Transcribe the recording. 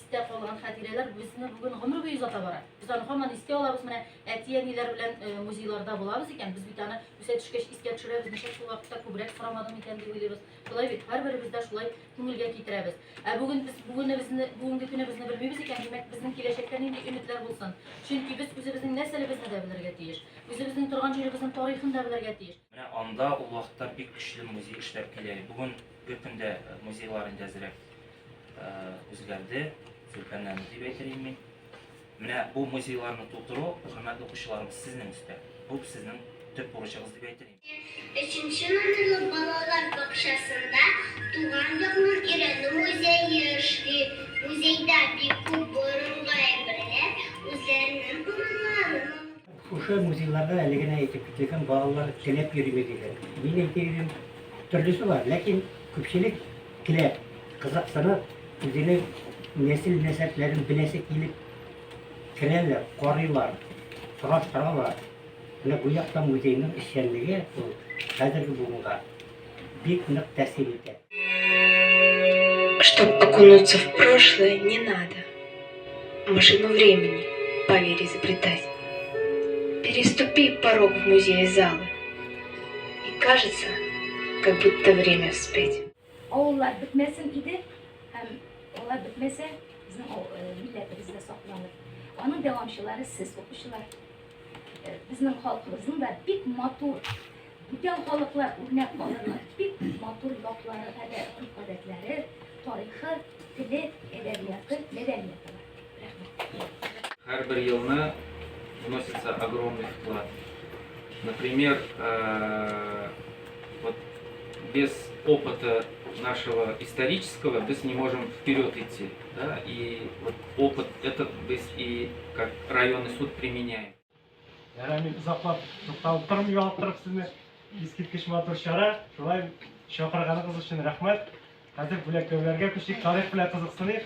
истә калган хатирәләр безне бүген гомер буе узата бара. Без аны һаман истә алабыз. Менә әти-әниләр белән музейларда булабыз икән, без бит аны үсә төшкәч искә төшерәбез, ничек шул вакытта күбрәк сорамадым икән дип уйлыйбыз. Шулай бит һәрберебез дә шулай күңелгә китерәбез. Бүген без бүгенге көнебезне белмибез икән, димәк безнең киләчәктә нинди өметләр булсын. Чөнки без үзебезнең нәселебезне дә белергә тиеш. Үзебезнең торган җиребезнең тарихын да белергә тиеш. Менә анда ул вакытта бик көчле музей эшләп килә. Бүгенге көндә музейлар инде әзрәк үзгәрде, зөлфәнләнде дип әйтәм мин. Менә бу музейларны тутыру, хөрмәтле укучыларыбыз, сезнең өстә. Бу сезнең төп бурычыгыз дип әйтәм. 3-нче номерлы балалар бакчасында туган якның Ирәнү музее эшли. Музейда бик күп борынгы әйберләр, үзләренең урыннарын. Ошо музейларда әлегенә әйтеп киткән балалар теләп йөрими дигән. Мин әйтәм, төрлесе бар, ләкин күпчелек теләп, кызыксынып, үзенең нәсел-нәсәпләрен беләсе килеп керәләр, карыйлар, сораштыралар. Менә бу якта музейның эшчәнлеге хәзерге буынга бик нык тәэсир итә. Чтобы окунуться в прошлое, не надо машину времени, поверь, изобретать. Переступи порог в музее зала, и кажется, как будто время вспять. Авыллар бетмәсен иде, һәм алар бетмәсә, безнең милләтебез дә сакланыр. Аның дәвамчылары сез укучылар. Безнең халкыбызның да бик матур, бүтән халыклар үрнәк алырлар, бик матур яклары, гадәтләре, тарихы, теле, әдәбияты, мәдәнияты бар. Һәрбер елны вносится огромный вклад. Например, вот без опыта нашего исторического мы не можем вперед идти, да? И вот опыт этот мы и как районный суд применяем. Мен узаклап тукталып тұрмын, ұялып тұрып сізді ескерткіш матур шара. Шулай шақырғаныңыз үшін рахмет. Қазір бүләктерге көшейік, тарих білән қызықсынайық.